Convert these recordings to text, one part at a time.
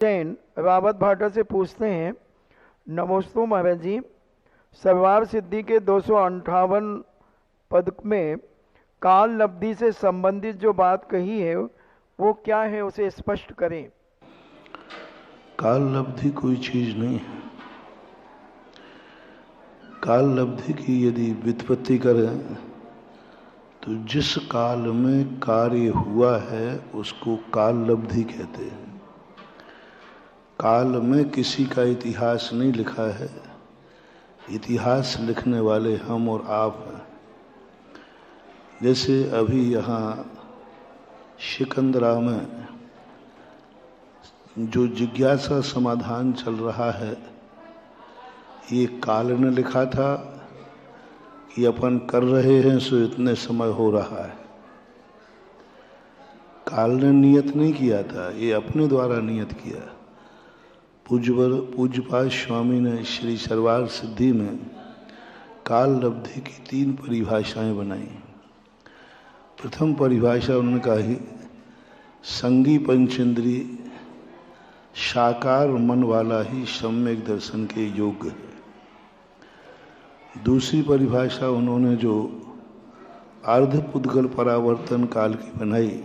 जैन रावत भाटा से पूछते हैं, नमोस्तु महाराज जी, सर्वार सिद्धि के 258 पद में काल लब्धि से संबंधित जो बात कही है वो क्या है, उसे स्पष्ट करें। काल लब्धि कोई चीज नहीं है। काल लब्धि की यदि व्युत्पत्ति करें तो जिस काल में कार्य हुआ है उसको काल लब्धि कहते हैं। काल में किसी का इतिहास नहीं लिखा है, इतिहास लिखने वाले हम और आप हैं। जैसे अभी यहाँ सिकंदरा में जो जिज्ञासा समाधान चल रहा है, ये काल ने लिखा था कि अपन कर रहे हैं सो इतने समय हो रहा है। काल ने नियत नहीं किया था, ये अपने द्वारा नियत किया। पूज्यपाद स्वामी ने श्री सर्वार सिद्धि में काल लब्धि की 3 परिभाषाएं बनाई। प्रथम परिभाषा उन्होंने कही, संगी पंचेंद्रिय साकार मन वाला ही सम्यक दर्शन के योग्य है। दूसरी परिभाषा उन्होंने जो अर्धपुद्गल परावर्तन काल की बनाई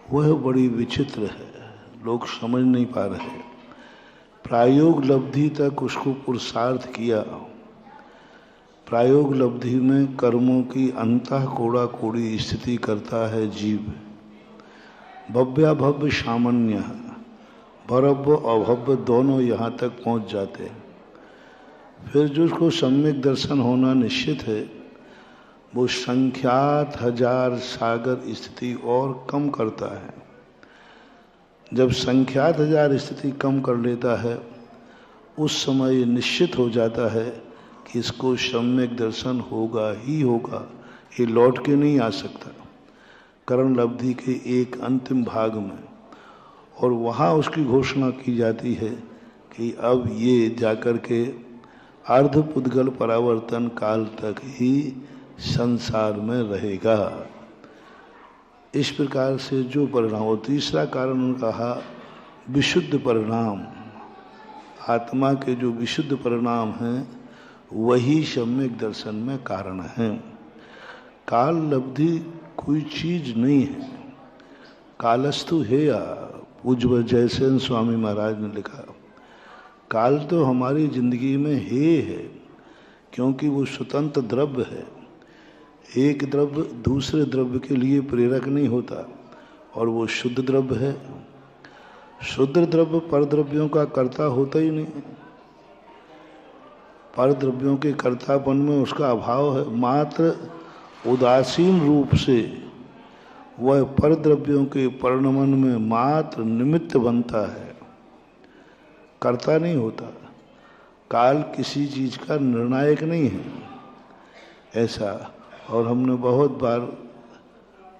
वह बड़ी विचित्र है, लोग समझ नहीं पा रहे। प्रायोग लब्धि तक उसको पुरुषार्थ किया। प्रायोग लब्धि में कर्मों की अंतः कोड़ा कोड़ी स्थिति करता है जीव। भव्याभव्य सामान्य, भरव्य अभव्य दोनों यहाँ तक पहुँच जाते हैं। फिर जो उसको सम्यक दर्शन होना निश्चित है, वो संख्यात हजार सागर स्थिति और कम करता है। जब संख्यात हजार स्थिति कम कर लेता है उस समय ये निश्चित हो जाता है कि इसको सम्यक दर्शन होगा ही होगा, ये लौट के नहीं आ सकता करण लब्धि के एक अंतिम भाग में। और वहाँ उसकी घोषणा की जाती है कि अब ये जाकर के अर्धपुद्गल परावर्तन काल तक ही संसार में रहेगा। इस प्रकार से जो परिणाम, और तीसरा कारण उन्होंने कहा विशुद्ध परिणाम, आत्मा के जो विशुद्ध परिणाम हैं वही सम्यक दर्शन में कारण हैं। काल लब्धि कोई चीज नहीं है, कालस्तु है। या पूज्य जयसेन स्वामी महाराज ने लिखा, काल तो हमारी जिंदगी में है, क्योंकि वो स्वतंत्र द्रव्य है। एक द्रव्य दूसरे द्रव्य के लिए प्रेरक नहीं होता और वो शुद्ध द्रव्य है। शुद्ध द्रव्य परद्रव्यों का कर्ता होता ही नहीं। परद्रव्यों के कर्तापन में उसका अभाव है। मात्र उदासीन रूप से वह परद्रव्यों के परिणमन में मात्र निमित्त बनता है, कर्ता नहीं होता। काल किसी चीज का निर्णायक नहीं है ऐसा। और हमने बहुत बार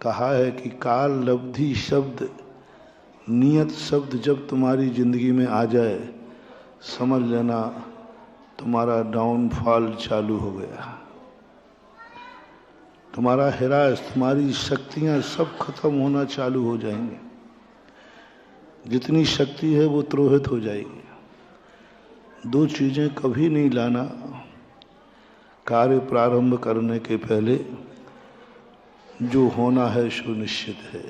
कहा है कि काल लब्धि शब्द, नियत शब्द जब तुम्हारी जिंदगी में आ जाए, समझ लेना तुम्हारा डाउनफॉल चालू हो गया। तुम्हारा हिरास, तुम्हारी शक्तियां सब खत्म होना चालू हो जाएंगी। जितनी शक्ति है वो त्रोहित हो जाएगी। 2 चीजें कभी नहीं लाना कार्य प्रारंभ करने के पहले। जो होना है सुनिश्चित है।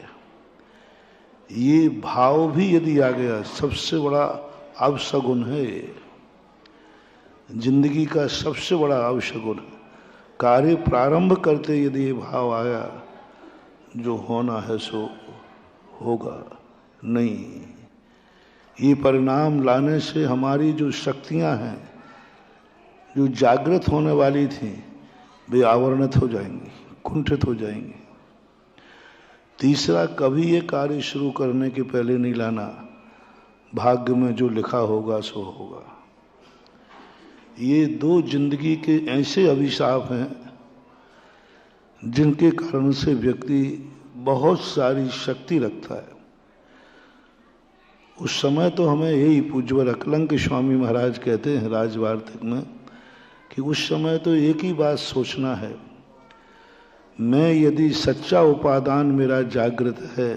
ये भाव भी यदि आ गया, सबसे बड़ा अवशगुन है। जिंदगी का सबसे बड़ा अवशगुन है। कार्य प्रारंभ करते यदि ये भाव आया, जो होना है सो होगा नहीं। ये परिणाम लाने से हमारी जो शक्तियां हैं, जो जागृत होने वाली थी, वे आवरणित हो जाएंगी, कुंठित हो जाएंगी। तीसरा, कभी ये कार्य शुरू करने के पहले नहीं लाना, भाग्य में जो लिखा होगा सो होगा। ये 2 जिंदगी के ऐसे अभिशाप हैं जिनके कारण से व्यक्ति बहुत सारी शक्ति रखता है। उस समय तो हमें यही पूज्यवर अकलंक स्वामी महाराज कहते हैं राजवार्तिक में कि उस समय तो एक ही बात सोचना है, मैं यदि सच्चा उपादान मेरा जागृत है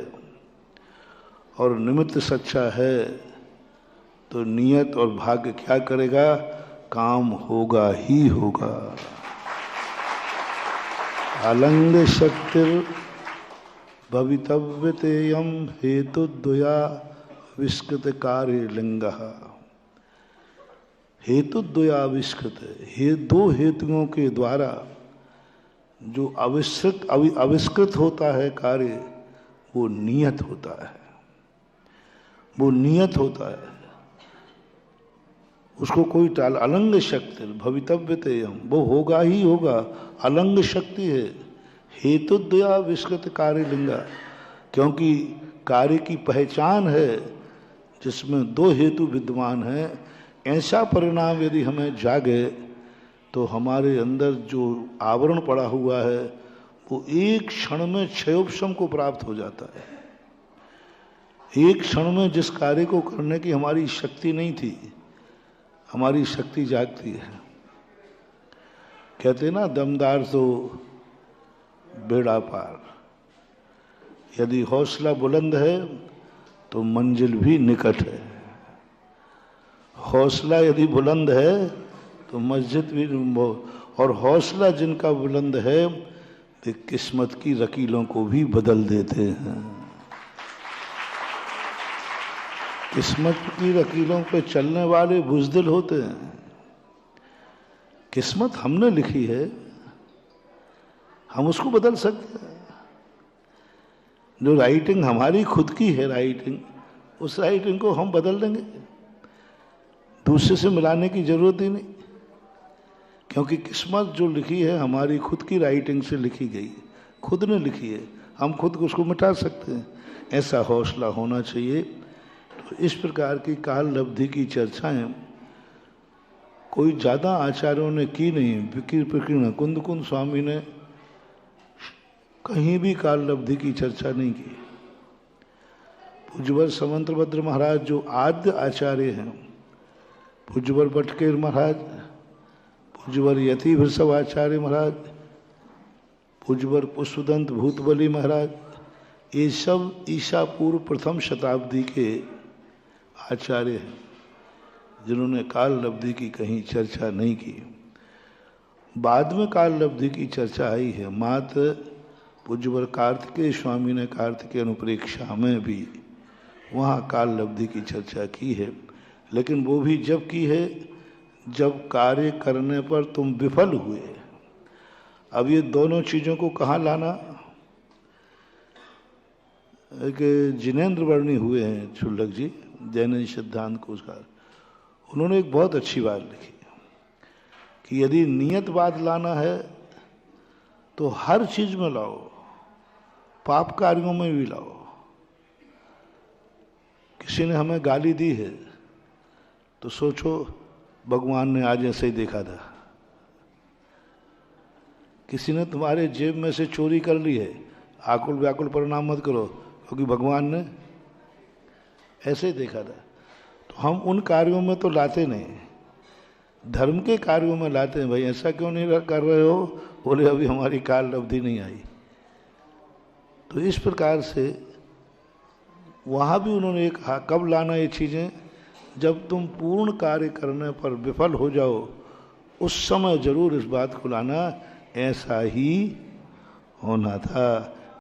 और निमित्त सच्चा है तो नियत और भाग्य क्या करेगा? काम होगा ही होगा। अलंग शक्तिर भवितव्यतेयम हेतुद्वया विस्कृत कार्य लिंगः। हेतुद्वयाविष्कृत, दो हेतुओं के द्वारा जो आविष्कृत होता है कार्य, वो नियत होता है, वो नियत होता है, उसको कोई टाल। अलंग शक्ति भवितव्यतेयम, वो होगा ही होगा, अलंग शक्ति है। हेतुद्वयाविष्कृत कार्य लिंगा, क्योंकि कार्य की पहचान है जिसमें दो हेतु विद्यमान हैं। ऐसा परिणाम यदि हमें जागे तो हमारे अंदर जो आवरण पड़ा हुआ है वो एक क्षण में क्षयोपशम को प्राप्त हो जाता है। एक क्षण में जिस कार्य को करने की हमारी शक्ति नहीं थी, हमारी शक्ति जागती है। कहते ना, दमदार तो बेड़ा पार। यदि हौसला बुलंद है तो मंजिल भी निकट है। हौसला यदि बुलंद है तो मस्जिद भी, और हौसला जिनका बुलंद है वे किस्मत की रकीलों को भी बदल देते हैं। किस्मत की रकीलों पे चलने वाले बुज़दिल होते हैं। किस्मत हमने लिखी है, हम उसको बदल सकते हैं। जो राइटिंग हमारी खुद की है राइटिंग, उस राइटिंग को हम बदल देंगे, दूसरे से मिलाने की जरूरत ही नहीं। क्योंकि किस्मत जो लिखी है हमारी खुद की राइटिंग से लिखी गई है, खुद ने लिखी है, हम खुद उसको मिटा सकते हैं। ऐसा हौसला होना चाहिए। तो इस प्रकार की काल लब्धि की चर्चाएं कोई ज़्यादा आचार्यों ने की नहीं। विकिर प्रकीर्ण कुंद कुंद स्वामी ने कहीं भी काल लब्धि की चर्चा नहीं की। पूज्यवर समंतभद्र महाराज जो आद्य आचार्य हैं, पूज्यवर बटकेर महाराज, पूज्यवर यति वृषभ आचार्य महाराज, पूज्यवर पुष्पदंत भूतबली महाराज, ये सब ईसा पूर्व प्रथम शताब्दी के आचार्य हैं जिन्होंने काल लब्धि की कहीं चर्चा नहीं की। बाद में काल लब्धि की चर्चा आई है। मात्र पूज्यवर कार्तिकेय स्वामी ने कार्तिकेय अनुप्रेक्षा में भी वहाँ काल लब्धि की चर्चा की है, लेकिन वो भी जब की है जब कार्य करने पर तुम विफल हुए। अब ये दोनों चीज़ों को कहाँ लाना? एक जिनेन्द्र वर्णी हुए हैं छुल्लक जी, जैन सिद्धांत कोशकार, उन्होंने एक बहुत अच्छी बात लिखी कि यदि नियतवाद लाना है तो हर चीज में लाओ, पाप कार्यों में भी लाओ। किसी ने हमें गाली दी है तो सोचो भगवान ने आज ऐसे ही देखा था। किसी ने तुम्हारे जेब में से चोरी कर ली है, आकुल व्याकुल परिणाम मत करो, क्योंकि भगवान ने ऐसे ही देखा था। तो हम उन कार्यों में तो लाते नहीं, धर्म के कार्यों में लाते हैं। भाई ऐसा क्यों नहीं कर रहे हो? बोले अभी हमारी काल अवधि नहीं आई। तो इस प्रकार से वहाँ भी उन्होंने कहा कब लाना ये चीज़ें? जब तुम पूर्ण कार्य करने पर विफल हो जाओ, उस समय जरूर इस बात को लाना, ऐसा ही होना था।